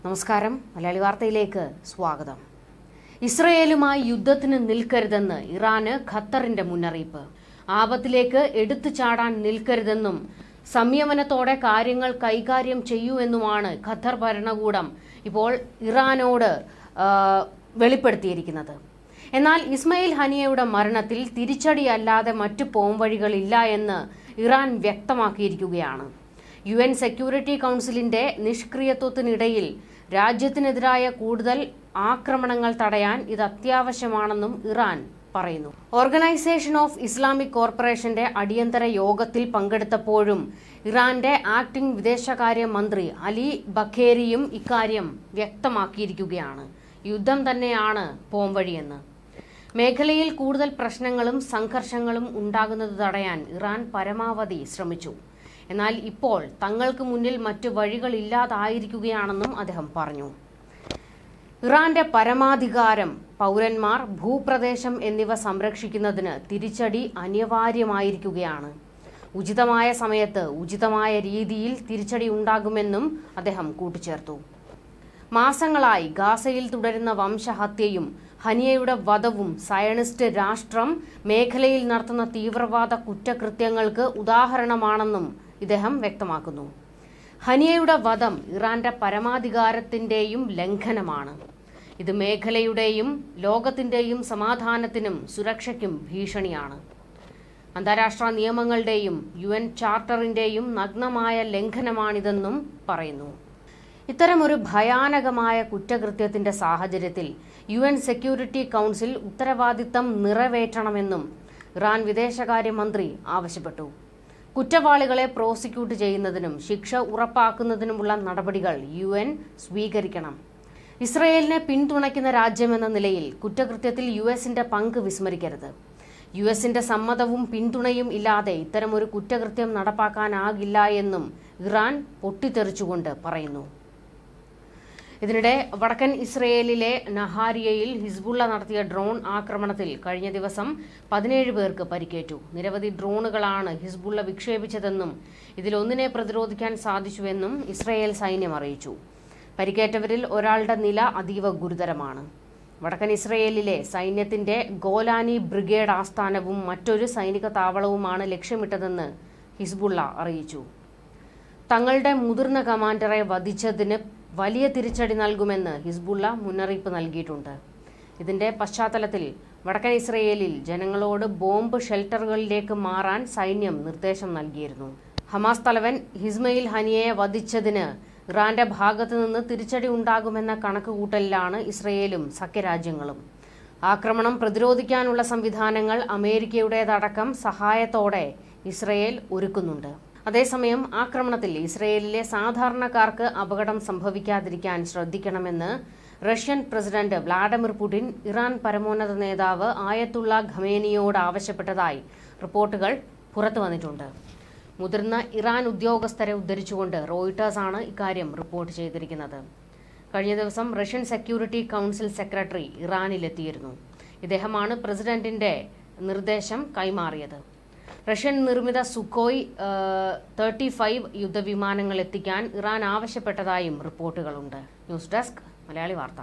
നമസ്കാരം. മലയാളി വാർത്തയിലേക്ക് സ്വാഗതം. ഇസ്രയേലുമായി യുദ്ധത്തിന് നിൽക്കരുതെന്ന് ഇറാന് ഖത്തറിന്റെ മുന്നറിയിപ്പ്. ആപത്തിലേക്ക് എടുത്തു ചാടാൻ നിൽക്കരുതെന്നും സംയമനത്തോടെ കാര്യങ്ങൾ കൈകാര്യം ചെയ്യൂ എന്നുമാണ് ഖത്തർ ഭരണകൂടം ഇപ്പോൾ ഇറാനോട് വെളിപ്പെടുത്തിയിരിക്കുന്നത്. എന്നാൽ ഇസ്മയിൽ ഹനിയയുടെ മരണത്തിൽ തിരിച്ചടിയല്ലാതെ മറ്റു പോംവഴികളില്ല എന്ന് ഇറാൻ വ്യക്തമാക്കിയിരിക്കുകയാണ്. UN സെക്യൂരിറ്റി കൗൺസിലിന്റെ നിഷ്ക്രിയത്വത്തിനിടയിൽ രാജ്യത്തിനെതിരായ കൂടുതൽ ആക്രമണങ്ങൾ തടയാൻ ഇത് അത്യാവശ്യമാണെന്നും ഇറാൻ പറയുന്നു. ഓർഗനൈസേഷൻ ഓഫ് ഇസ്ലാമിക് കോർപ്പറേഷന്റെ അടിയന്തര യോഗത്തിൽ പങ്കെടുത്തപ്പോഴും ഇറാന്റെ ആക്ടിംഗ് വിദേശകാര്യ മന്ത്രി അലി ബഖേരിയും ഇക്കാര്യം വ്യക്തമാക്കിയിരിക്കുകയാണ്. യുദ്ധം തന്നെയാണ് പോംവഴിയെന്ന്. മേഖലയിൽ കൂടുതൽ പ്രശ്നങ്ങളും സംഘർഷങ്ങളും ഉണ്ടാകുന്നത് തടയാൻ ഇറാൻ പരമാവധി ശ്രമിച്ചു. എന്നാൽ ഇപ്പോൾ തങ്ങൾക്ക് മുന്നിൽ മറ്റു വഴികളില്ലാതായിരിക്കുകയാണെന്നും അദ്ദേഹം പറഞ്ഞു. ഇറാന്റെ പരമാധികാരം, പൗരന്മാർ, ഭൂപ്രദേശം എന്നിവ സംരക്ഷിക്കുന്നതിന് തിരിച്ചടി അനിവാര്യമായിരിക്കുകയാണ്. ഉചിതമായ സമയത്ത് ഉചിതമായ രീതിയിൽ തിരിച്ചടി ഉണ്ടാകുമെന്നും അദ്ദേഹം കൂട്ടിച്ചേർത്തു. മാസങ്ങളായി ഗാസയിൽ തുടരുന്ന വംശഹത്യയും ഹനിയയുടെ വധവും സയണിസ്റ്റ് രാഷ്ട്രം മേഖലയിൽ നടത്തുന്ന തീവ്രവാദ കുറ്റകൃത്യങ്ങൾക്ക് ഉദാഹരണമാണെന്നും ഇദ്ദേഹം വ്യക്തമാക്കുന്നു. ഹനിയയുടെ വധം ഇറാന്റെ പരമാധികാരത്തിന്റെയും ലംഘനമാണ്. ഇത് മേഖലയുടെയും ലോകത്തിന്റെയും സമാധാനത്തിനും സുരക്ഷയ്ക്കും ഭീഷണിയാണ്. അന്താരാഷ്ട്ര നിയമങ്ങളുടെയും UN ചാർട്ടറിന്റെയും നഗ്നമായ ലംഘനമാണിതെന്നും പറയുന്നു. ഇത്തരമൊരു ഭയാനകമായ കുറ്റകൃത്യത്തിന്റെ സാഹചര്യത്തിൽ UN സെക്യൂരിറ്റി കൗൺസിൽ ഉത്തരവാദിത്തം നിറവേറ്റണമെന്നും ഇറാൻ വിദേശകാര്യമന്ത്രി ആവശ്യപ്പെട്ടു. കുറ്റവാളികളെ പ്രോസിക്യൂട്ട് ചെയ്യുന്നതിനും ശിക്ഷ ഉറപ്പാക്കുന്നതിനുമുള്ള നടപടികൾ UN സ്വീകരിക്കണം. ഇസ്രയേലിനെ പിന്തുണയ്ക്കുന്ന രാജ്യമെന്ന നിലയിൽ കുറ്റകൃത്യത്തിൽ US-ന്റെ പങ്ക് വിസ്മരിക്കരുത്. US-ന്റെ സമ്മതവും പിന്തുണയും ഇല്ലാതെ ഇത്തരമൊരു കുറ്റകൃത്യം നടപ്പാക്കാനാകില്ല എന്നും ഇറാൻ പൊട്ടിത്തെറിച്ചുകൊണ്ട് പറയുന്നു. ഇതിനിടെ വടക്കൻ ഇസ്രയേലിലെ നഹാരിയയിൽ ഹിസ്ബുള്ള നടത്തിയ ഡ്രോൺ ആക്രമണത്തിൽ കഴിഞ്ഞ ദിവസം 17 പേർക്ക് പരിക്കേറ്റു. നിരവധി ഡ്രോണുകളാണ് ഹിസ്ബുള്ള വിക്ഷേപിച്ചതെന്നും ഇതിലൊന്നിനെ പ്രതിരോധിക്കാൻ സാധിച്ചുവെന്നും ഇസ്രയേൽ സൈന്യം അറിയിച്ചു. പരിക്കേറ്റവരിൽ ഒരാളുടെ നില അതീവ ഗുരുതരമാണ്. വടക്കൻ ഇസ്രയേലിലെ സൈന്യത്തിന്റെ ഗോലാനി ബ്രിഗേഡ് ആസ്ഥാനവും മറ്റൊരു സൈനിക താവളവുമാണ് ലക്ഷ്യമിട്ടതെന്ന് ഹിസ്ബുള്ള അറിയിച്ചു. തങ്ങളുടെ മുതിർന്ന കമാൻഡറെ വധിച്ചതിന് വലിയ തിരിച്ചടി നൽകുമെന്ന് ഹിസ്ബുള്ള മുന്നറിയിപ്പ് നൽകിയിട്ടുണ്ട്. ഇതിന്റെ പശ്ചാത്തലത്തിൽ വടക്കൻ ഇസ്രയേലിൽ ജനങ്ങളോട് ബോംബ് ഷെൽട്ടറുകളിലേക്ക് മാറാൻ സൈന്യം നിർദ്ദേശം നൽകിയിരുന്നു. ഹമാസ് തലവൻ ഇസ്മയിൽ ഹനിയയെ വധിച്ചതിന് ഇറാന്റെ ഭാഗത്തു നിന്ന് തിരിച്ചടി ഉണ്ടാകുമെന്ന കണക്കുകൂട്ടലിലാണ് ഇസ്രയേലും സഖ്യരാജ്യങ്ങളും. ആക്രമണം പ്രതിരോധിക്കാനുള്ള സംവിധാനങ്ങൾ അമേരിക്കയുടേതടക്കം സഹായത്തോടെ ഇസ്രയേൽ ഒരുക്കുന്നുണ്ട്. അതേസമയം ആക്രമണത്തിൽ ഇസ്രയേലിലെ സാധാരണക്കാർക്ക് അപകടം സംഭവിക്കാതിരിക്കാൻ ശ്രദ്ധിക്കണമെന്ന് Russian president Vladimir Putin Iran പരമോന്നത നേതാവ് ആയത്തുള്ള ഖമേനിയോട് ആവശ്യപ്പെട്ടതായി റിപ്പോർട്ടുകൾ പുറത്തുവന്നിട്ടുണ്ട്. മുതിർന്ന ഇറാൻ ഉദ്യോഗസ്ഥരെ ഉദ്ധരിച്ചുകൊണ്ട് റോയിട്ടേഴ്സാണ് ഇക്കാര്യം റിപ്പോർട്ട് ചെയ്തിരിക്കുന്നത്. കഴിഞ്ഞ ദിവസം റഷ്യൻ സെക്യൂരിറ്റി കൗൺസിൽ സെക്രട്ടറി ഇറാനിലെത്തിയിരുന്നു. ഇദ്ദേഹമാണ് പ്രസിഡന്റിന്റെ നിർദ്ദേശം കൈമാറിയത്. റഷ്യൻ നിർമ്മിത സുഖോയ് 35 യുദ്ധവിമാനങ്ങൾ എത്തിക്കാൻ ഇറാൻ ആവശ്യപ്പെട്ടതായും റിപ്പോർട്ടുകളുണ്ട്. ന്യൂസ് ഡെസ്ക് മലയാളി വാർത്ത.